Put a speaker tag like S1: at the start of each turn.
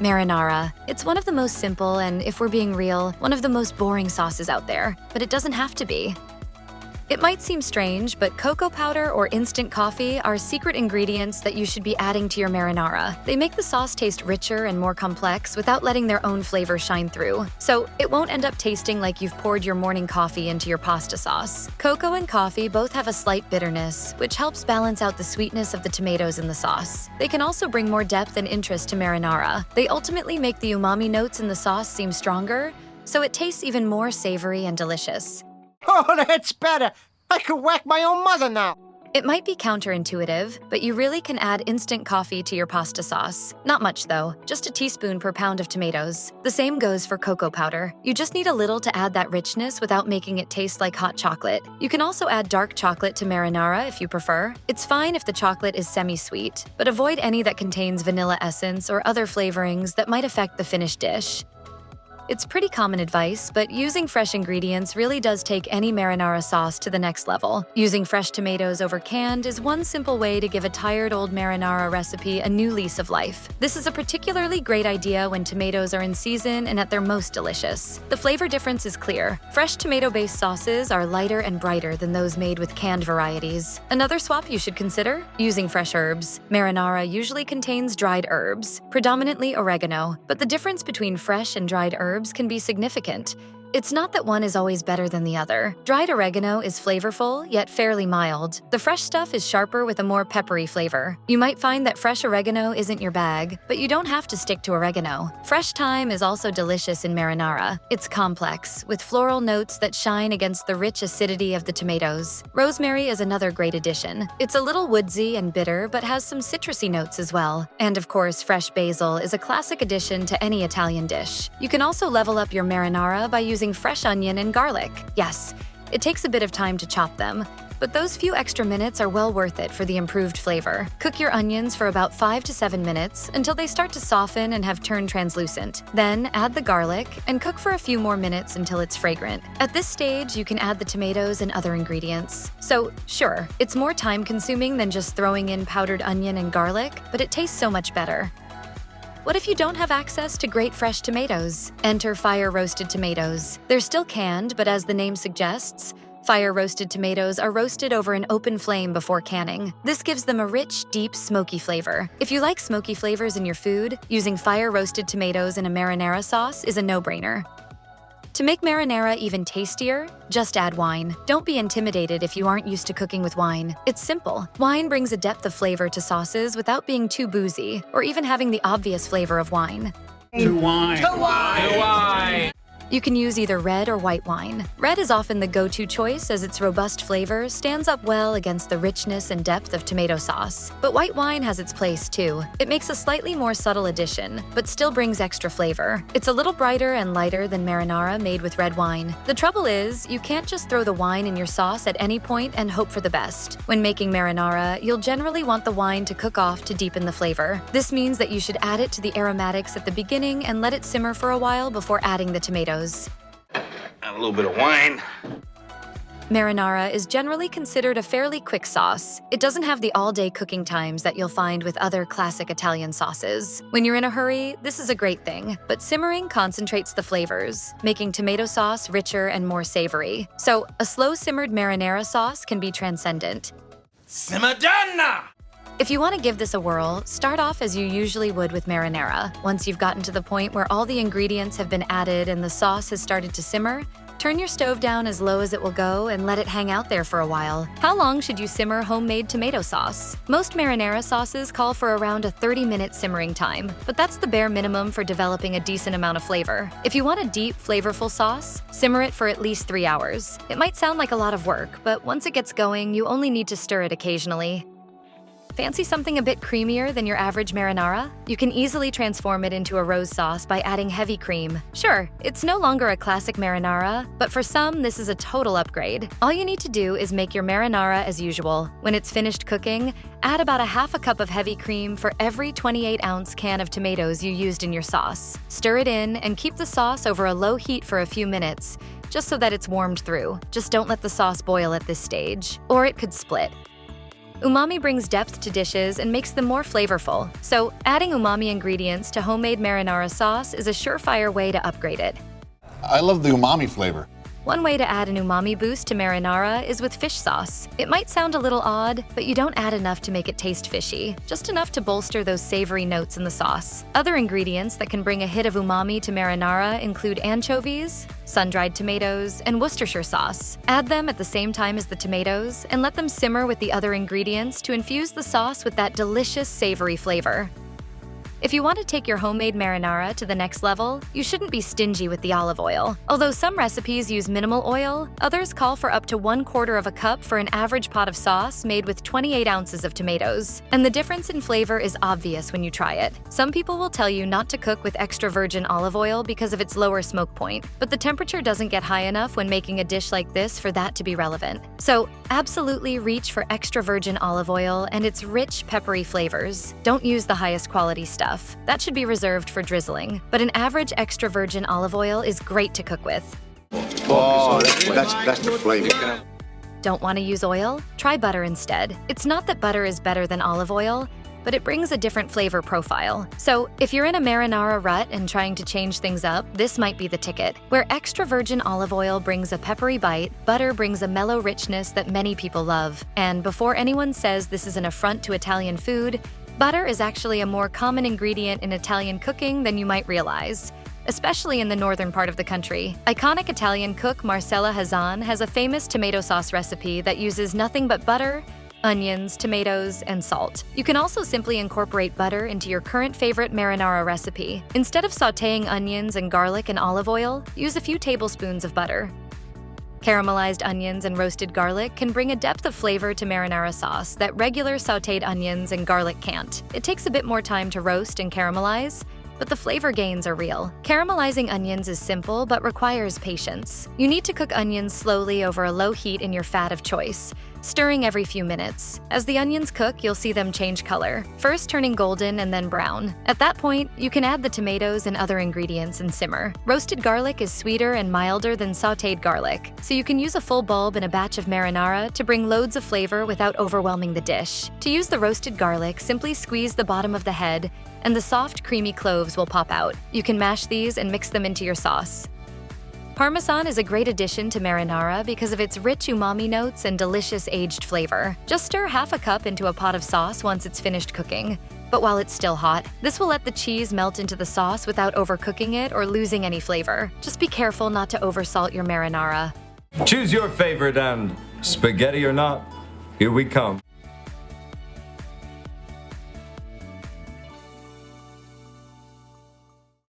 S1: Marinara. It's one of the most simple and, if we're being real, one of the most boring sauces out there, but it doesn't have to be. It might seem strange, but cocoa powder or instant coffee are secret ingredients that you should be adding to your marinara. They make the sauce taste richer and more complex without letting their own flavor shine through. So it won't end up tasting like you've poured your morning coffee into your pasta sauce. Cocoa and coffee both have a slight bitterness, which helps balance out the sweetness of the tomatoes in the sauce. They can also bring more depth and interest to marinara. They ultimately make the umami notes in the sauce seem stronger, so it tastes even more savory and delicious.
S2: Oh, that's better. I could whack my own mother now.
S1: It might be counterintuitive, but you really can add instant coffee to your pasta sauce. Not much though, just a teaspoon per pound of tomatoes. The same goes for cocoa powder. You just need a little to add that richness without making it taste like hot chocolate. You can also add dark chocolate to marinara if you prefer. It's fine if the chocolate is semi-sweet, but avoid any that contains vanilla essence or other flavorings that might affect the finished dish. It's pretty common advice, but using fresh ingredients really does take any marinara sauce to the next level. Using fresh tomatoes over canned is one simple way to give a tired old marinara recipe a new lease of life. This is a particularly great idea when tomatoes are in season and at their most delicious. The flavor difference is clear. Fresh tomato-based sauces are lighter and brighter than those made with canned varieties. Another swap you should consider? Using fresh herbs. Marinara usually contains dried herbs, predominantly oregano, but the difference between fresh and dried herbs can be significant. It's not that one is always better than the other. Dried oregano is flavorful, yet fairly mild. The fresh stuff is sharper with a more peppery flavor. You might find that fresh oregano isn't your bag, but you don't have to stick to oregano. Fresh thyme is also delicious in marinara. It's complex, with floral notes that shine against the rich acidity of the tomatoes. Rosemary is another great addition. It's a little woodsy and bitter, but has some citrusy notes as well. And of course, fresh basil is a classic addition to any Italian dish. You can also level up your marinara by using fresh onion and garlic. Yes, it takes a bit of time to chop them, but those few extra minutes are well worth it for the improved flavor. Cook your onions for about 5 to 7 minutes until they start to soften and have turned translucent. Then add the garlic and cook for a few more minutes until it's fragrant. At this stage, you can add the tomatoes and other ingredients. So, sure, it's more time-consuming than just throwing in powdered onion and garlic, but it tastes so much better. What if you don't have access to great fresh tomatoes? Enter fire-roasted tomatoes. They're still canned, but as the name suggests, fire-roasted tomatoes are roasted over an open flame before canning. This gives them a rich, deep, smoky flavor. If you like smoky flavors in your food, using fire-roasted tomatoes in a marinara sauce is a no-brainer. To make marinara even tastier, just add wine. Don't be intimidated if you aren't used to cooking with wine. It's simple. Wine brings a depth of flavor to sauces without being too boozy, or even having the obvious flavor of wine.
S3: To wine.
S2: To wine.
S3: To wine.
S1: You can use either red or white wine. Red is often the go-to choice as its robust flavor stands up well against the richness and depth of tomato sauce. But white wine has its place too. It makes a slightly more subtle addition, but still brings extra flavor. It's a little brighter and lighter than marinara made with red wine. The trouble is, you can't just throw the wine in your sauce at any point and hope for the best. When making marinara, you'll generally want the wine to cook off to deepen the flavor. This means that you should add it to the aromatics at the beginning and let it simmer for a while before adding the tomatoes.
S3: A little bit of wine.
S1: Marinara is generally considered a fairly quick sauce. It doesn't have the all-day cooking times that you'll find with other classic Italian sauces. When you're in a hurry, this is a great thing, but simmering concentrates the flavors, making tomato sauce richer and more savory. So, a slow-simmered marinara sauce can be transcendent.
S3: Simadonna!
S1: If you want to give this a whirl, start off as you usually would with marinara. Once you've gotten to the point where all the ingredients have been added and the sauce has started to simmer, turn your stove down as low as it will go and let it hang out there for a while. How long should you simmer homemade tomato sauce? Most marinara sauces call for around a 30-minute simmering time, but that's the bare minimum for developing a decent amount of flavor. If you want a deep, flavorful sauce, simmer it for at least 3 hours. It might sound like a lot of work, but once it gets going, you only need to stir it occasionally. Fancy something a bit creamier than your average marinara? You can easily transform it into a rose sauce by adding heavy cream. Sure, it's no longer a classic marinara, but for some, this is a total upgrade. All you need to do is make your marinara as usual. When it's finished cooking, add about a half a cup of heavy cream for every 28-ounce can of tomatoes you used in your sauce. Stir it in and keep the sauce over a low heat for a few minutes, just so that it's warmed through. Just don't let the sauce boil at this stage, or it could split. Umami brings depth to dishes and makes them more flavorful, so adding umami ingredients to homemade marinara sauce is a surefire way to upgrade it.
S4: I love the umami flavor.
S1: One way to add an umami boost to marinara is with fish sauce. It might sound a little odd, but you don't add enough to make it taste fishy, just enough to bolster those savory notes in the sauce. Other ingredients that can bring a hit of umami to marinara include anchovies, sun-dried tomatoes, and Worcestershire sauce. Add them at the same time as the tomatoes and let them simmer with the other ingredients to infuse the sauce with that delicious savory flavor. If you want to take your homemade marinara to the next level, you shouldn't be stingy with the olive oil. Although some recipes use minimal oil, others call for up to 1/4 of a cup for an average pot of sauce made with 28 ounces of tomatoes. And the difference in flavor is obvious when you try it. Some people will tell you not to cook with extra virgin olive oil because of its lower smoke point, but the temperature doesn't get high enough when making a dish like this for that to be relevant. So absolutely reach for extra virgin olive oil and its rich, peppery flavors. Don't use the highest quality stuff. That should be reserved for drizzling, but an average extra virgin olive oil is great to cook with.
S4: Oh, that's the flavor.
S1: Don't want to use oil? Try butter instead. It's not that butter is better than olive oil, but it brings a different flavor profile. So if you're in a marinara rut and trying to change things up, this might be the ticket. Where extra virgin olive oil brings a peppery bite, butter brings a mellow richness that many people love. And before anyone says this is an affront to Italian food, butter is actually a more common ingredient in Italian cooking than you might realize, especially in the northern part of the country. Iconic Italian cook Marcella Hazan has a famous tomato sauce recipe that uses nothing but butter, onions, tomatoes, and salt. You can also simply incorporate butter into your current favorite marinara recipe. Instead of sautéing onions and garlic in olive oil, use a few tablespoons of butter. Caramelized onions and roasted garlic can bring a depth of flavor to marinara sauce that regular sautéed onions and garlic can't. It takes a bit more time to roast and caramelize, but the flavor gains are real. Caramelizing onions is simple but requires patience. You need to cook onions slowly over a low heat in your fat of choice, stirring every few minutes. As the onions cook, you'll see them change color, first turning golden and then brown. At that point, you can add the tomatoes and other ingredients and simmer. Roasted garlic is sweeter and milder than sautéed garlic, so you can use a full bulb in a batch of marinara to bring loads of flavor without overwhelming the dish. To use the roasted garlic, simply squeeze the bottom of the head, and the soft, creamy cloves will pop out. You can mash these and mix them into your sauce. Parmesan is a great addition to marinara because of its rich umami notes and delicious aged flavor. Just stir half a cup into a pot of sauce once it's finished cooking. But while it's still hot, this will let the cheese melt into the sauce without overcooking it or losing any flavor. Just be careful not to oversalt your marinara.
S5: Choose your favorite and spaghetti or not, here we come.